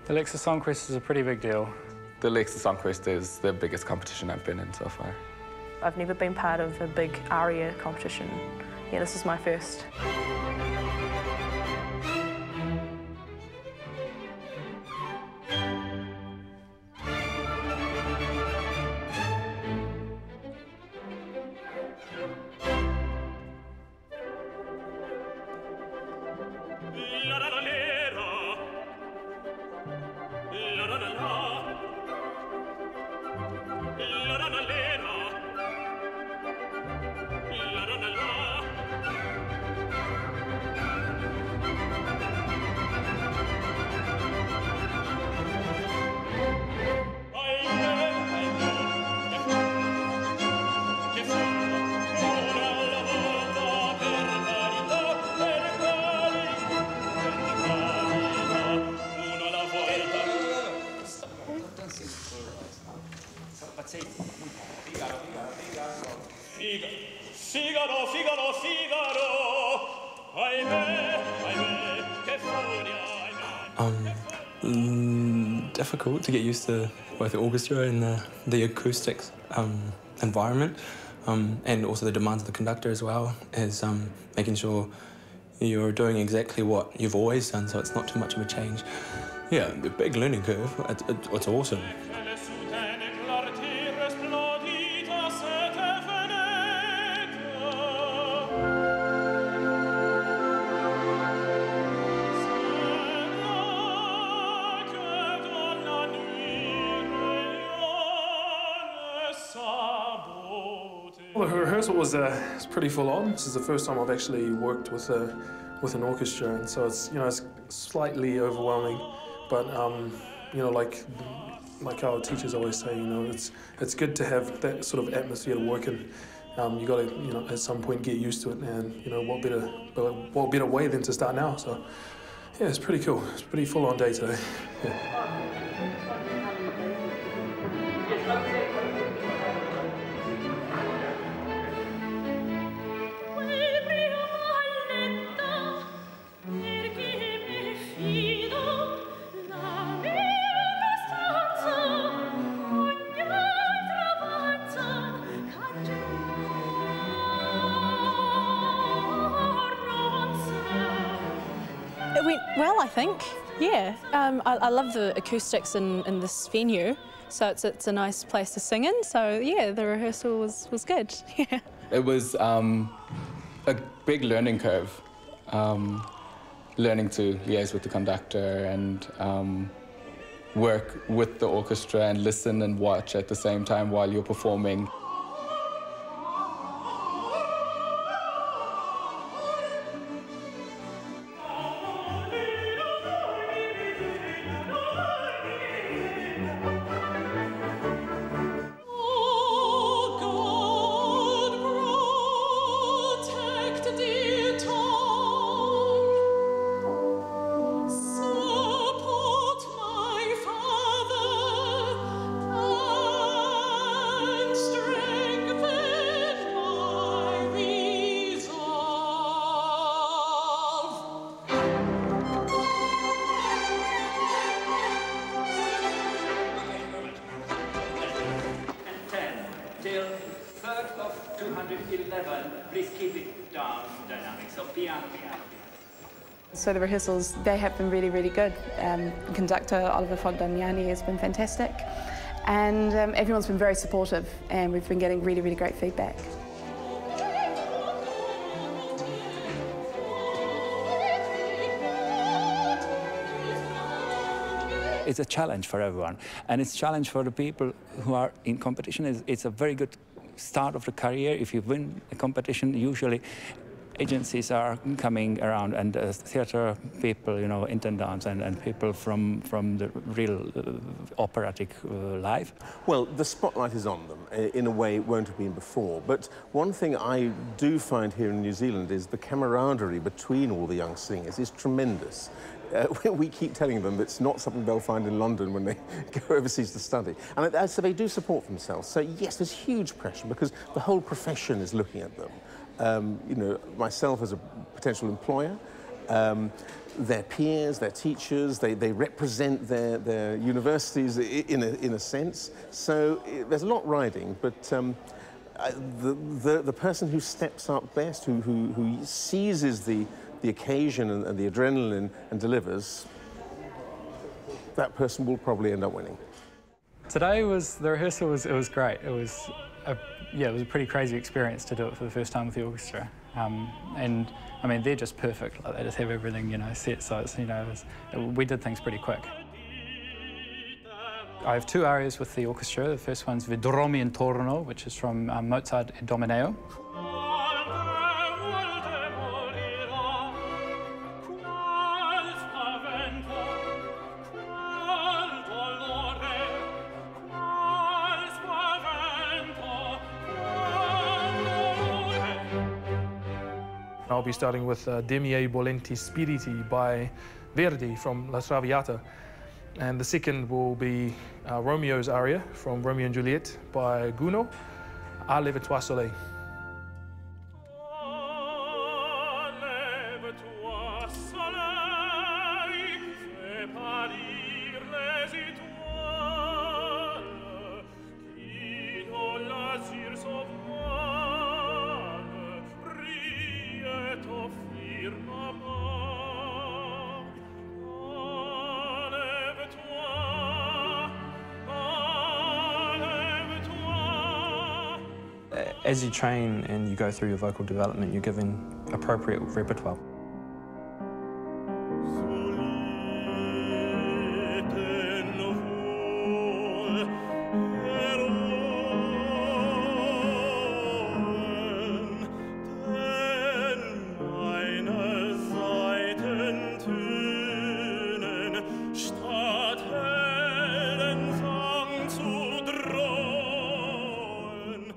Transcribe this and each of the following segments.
The Lexus Song Quest is a pretty big deal. The Lexus Song Quest is the biggest competition I've been in so far. I've never been part of a big aria competition. Yeah, this is my first. Difficult to get used to both the orchestra and the acoustics environment, and also the demands of the conductor as well, is making sure you're doing exactly what you've always done, so it's not too much of a change. Yeah, a big learning curve. It's awesome. Well, the rehearsal was pretty full on. This is the first time I've actually worked with an orchestra, and so it's it's slightly overwhelming. But like our teachers always say, it's good to have that sort of atmosphere to work in. You got to at some point get used to it, and what better way than to start now? So yeah, it's pretty cool. It's a pretty full on day today. Yeah. It went well, I think. Yeah, I love the acoustics in this venue, so it's a nice place to sing in. So yeah, the rehearsal was good. Yeah. It was a big learning curve, learning to liaise with the conductor and work with the orchestra and listen and watch at the same time while you're performing. Please keep it down, dynamic. So piano. So the rehearsals, they have been really, really good. Conductor Oliver Fontagnani has been fantastic, and everyone's been very supportive, and we've been getting really, really great feedback. It's a challenge for everyone, and it's a challenge for the people who are in competition. It's a very good start of the career. If you win a competition, usually agencies are coming around, and theater people, intendants and people from the real operatic life. Well, the spotlight is on them in a way it won't have been before. But one thing I do find here in New Zealand is the camaraderie between all the young singers is tremendous. We keep telling them it's not something they'll find in London when they go overseas to study. And so they do support themselves. So yes, there's huge pressure because the whole profession is looking at them. Myself as a potential employer, their peers, their teachers, they represent their universities in a sense. So there's a lot riding, but the person who steps up best, who seizes the occasion and the adrenaline and delivers, that person will probably end up winning. Today the rehearsal was great. It was a pretty crazy experience to do it for the first time with the orchestra. And I mean, they're just perfect. Like, they just have everything, you know, set. So it's, you know, we did things pretty quick. I have two arias with the orchestra. The first one's Vedromi Intorno, which is from Mozart e Domeneo. I'll be starting with Demiei Bolenti Spiriti by Verdi from La Traviata. And the second will be Romeo's aria from Romeo and Juliet by Gounod, A lève-toi soleil. As you train and you go through your vocal development, you're given appropriate repertoire.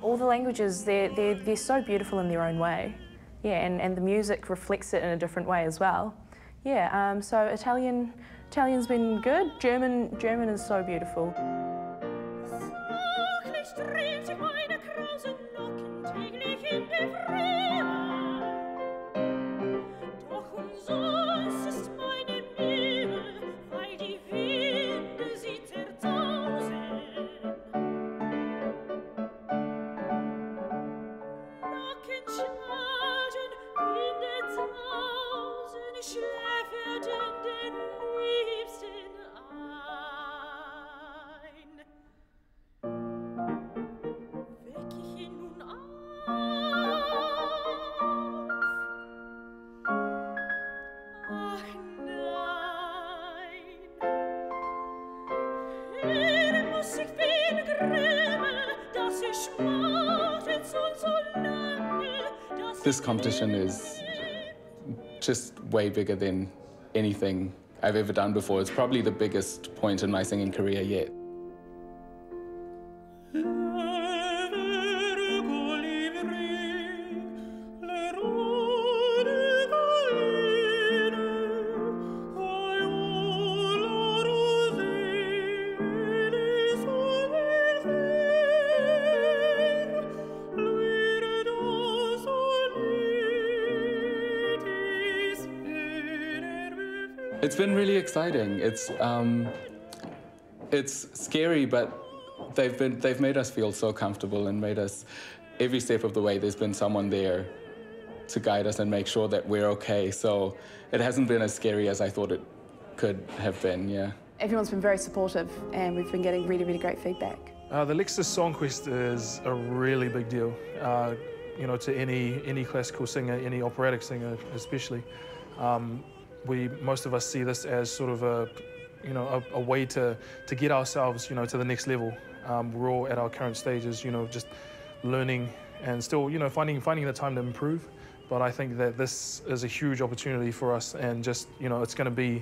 All the languages, they're so beautiful in their own way. Yeah, and the music reflects it in a different way as well. Yeah, so Italian's been good. German is so beautiful. This competition is just way bigger than anything I've ever done before. It's probably the biggest point in my singing career yet. It's been really exciting. It's scary, but they've made us feel so comfortable and made us, every step of the way, there's been someone there to guide us and make sure that we're okay. So it hasn't been as scary as I thought it could have been, yeah. Everyone's been very supportive and we've been getting really, really great feedback. The Lexus Song Quest is a really big deal, you know, to any classical singer, any operatic singer especially. Most of us see this as sort of a way to get ourselves, you know, to the next level. We're all at our current stages, you know, just learning and still, you know, finding the time to improve. But I think that this is a huge opportunity for us, and just, you know, it's going to be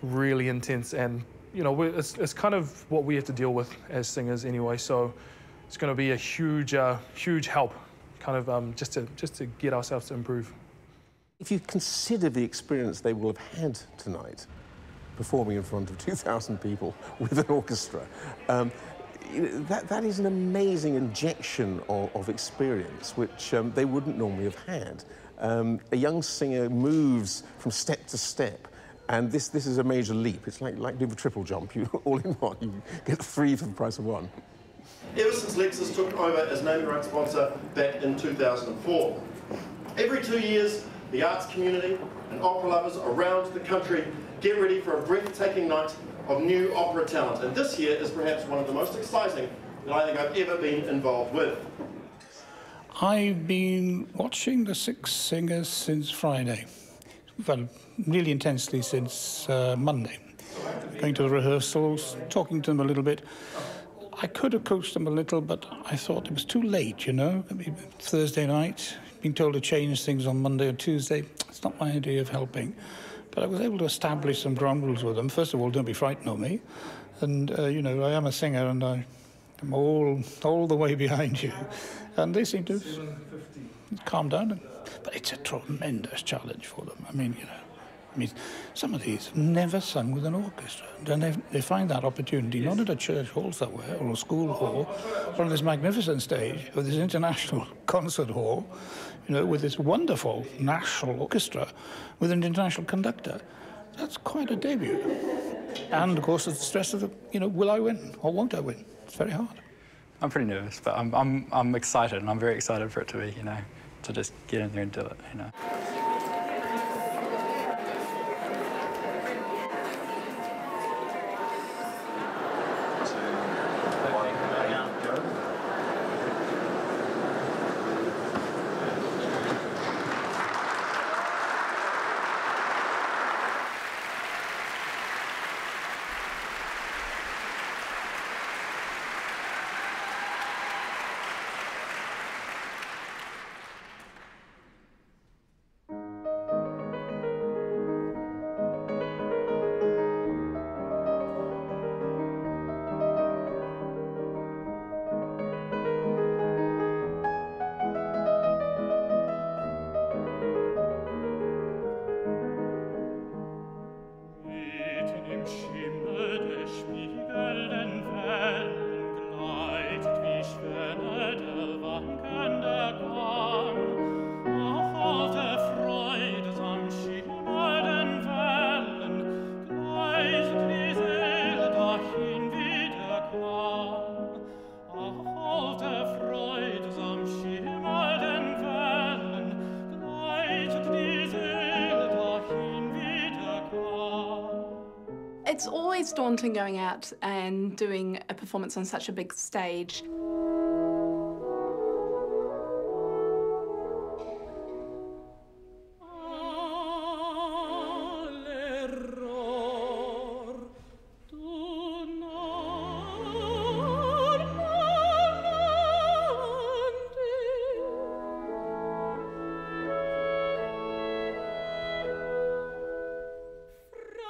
really intense, and you know, it's kind of what we have to deal with as singers anyway. So it's going to be a huge help, kind of just to get ourselves to improve. If you consider the experience they will have had tonight, performing in front of 2,000 people with an orchestra, that is an amazing injection of experience which they wouldn't normally have had. a young singer moves from step to step, and this is a major leap. It's like doing a triple jump. You all in one. You get free for the price of one. Ever since Lexus took over as naming rights sponsor back in 2004. Every 2 years, the arts community and opera lovers around the country get ready for a breathtaking night of new opera talent. And this year is perhaps one of the most exciting that I think I've ever been involved with. I've been watching the Six Singers since Friday. Well, really intensely since Monday. Going to the rehearsals, talking to them a little bit. I could have coached them a little, but I thought it was too late, you know. I mean, Thursday night, being told to change things on Monday or Tuesday, it's not my idea of helping. But I was able to establish some ground rules with them. First of all, don't be frightened of me. And, you know, I am a singer and I'm all the way behind you. And they seem to calm down. But it's a tremendous challenge for them. I mean, you know, some of these have never sung with an orchestra. And they find that opportunity not at a church hall somewhere or a school hall or on this magnificent stage or this international concert hall, you know, with this wonderful national orchestra with an international conductor. That's quite a debut. And, of course, there's the stress of the, you know, will I win or won't I win? It's very hard. I'm pretty nervous, but I'm excited, and I'm very excited for it to be, you know, to just get in there and do it, you know. It's always daunting going out and doing a performance on such a big stage.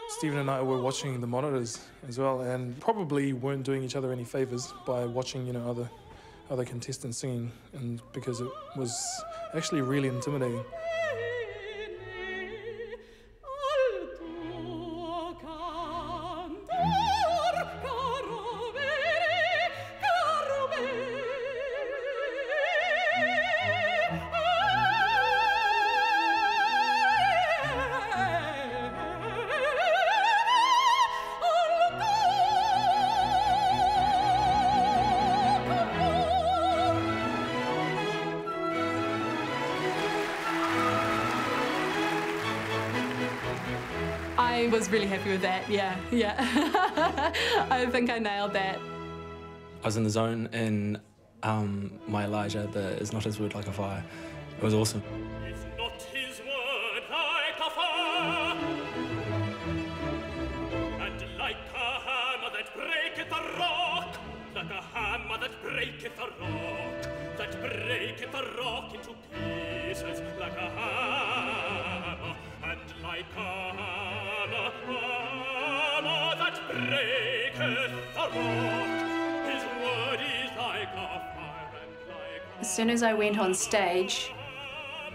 Stephen and I were watching the monitors as well, and probably weren't doing each other any favors by watching, you know, other contestants singing, and because it was actually really intimidating. I was really happy with that, yeah. I think I nailed that. I was in the zone in my Elijah, the Is Not His Word Like a Fire. It was awesome. Is not his word like a fire, and like a hammer that breaketh a rock, like a hammer that breaketh a rock, that breaketh a rock into pieces, like a hammer, and like a hammer that breaketh a rock. His word is like a fire and like a... As soon as I went on stage,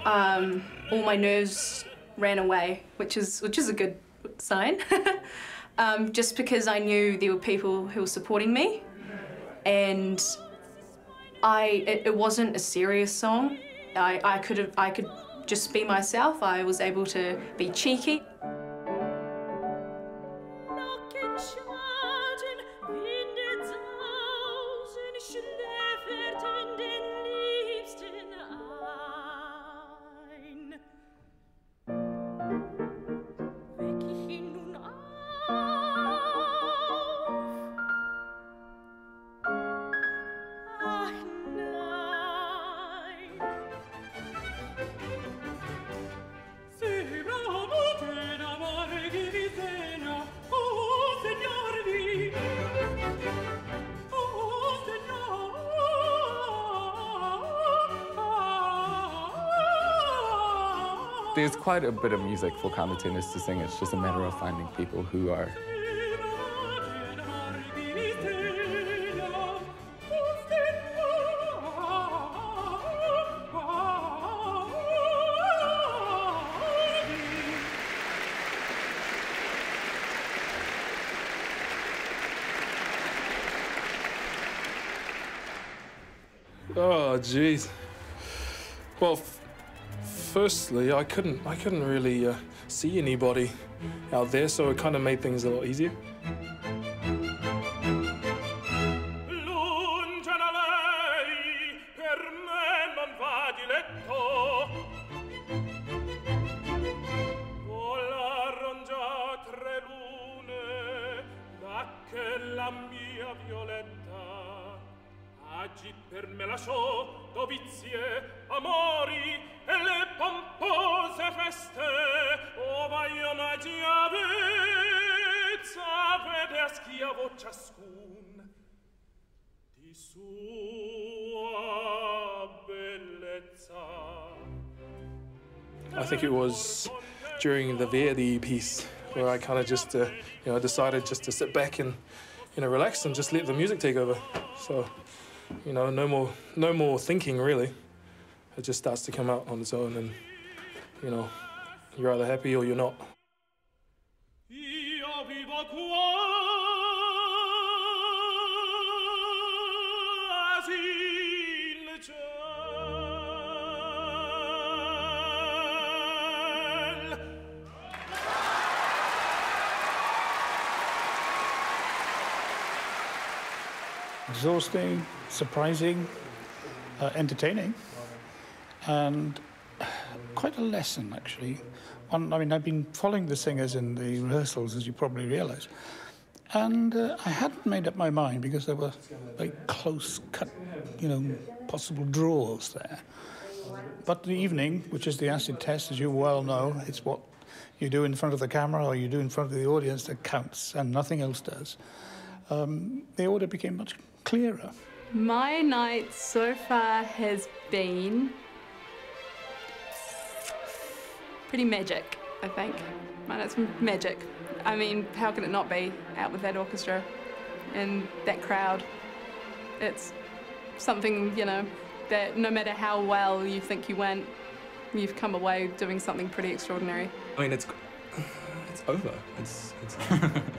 all my nerves ran away, which is a good sign. Just because I knew there were people who were supporting me, and it wasn't a serious song. I could just be myself. I was able to be cheeky. There's quite a bit of music for countertenors to sing. It's just a matter of finding people who are. Oh, jeez. Well, firstly, I couldn't really see anybody out there, so it kind of made things a lot easier. Per me lasciò dovizie, amori e le pompose feste, ova io magia vezza, vede a schiavo ciascun di sua bellezza. I think it was during the Verdi piece where I kind of just, decided just to sit back and, relax and just let the music take over. So, no more thinking really. It just starts to come out on its own, and you're either happy or you're not. Exhausting, surprising, entertaining, and quite a lesson, actually. I've been following the singers in the rehearsals, as you probably realise, and I hadn't made up my mind because there were very close-cut, possible draws there. But the evening, which is the acid test, as you well know, it's what you do in front of the camera or you do in front of the audience that counts, and nothing else does. The order became much clearer. My night so far has been pretty magic, I think. My night's been magic. I mean, how can it not be out with that orchestra and that crowd? It's something, that no matter how well you think you went, you've come away doing something pretty extraordinary. I mean, it's over. It's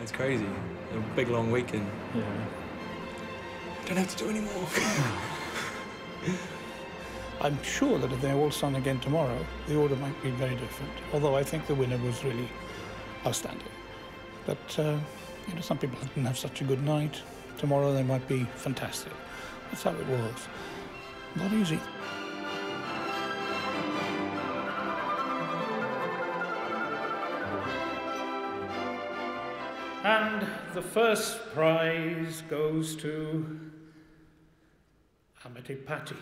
it's crazy. A big long weekend. Yeah. Don't have to do any more. I'm sure that if they all sung again tomorrow, the order might be very different. Although I think the winner was really outstanding. But some people didn't have such a good night. Tomorrow they might be fantastic. That's how it was. Not easy. And the first prize goes to Amitai Pati.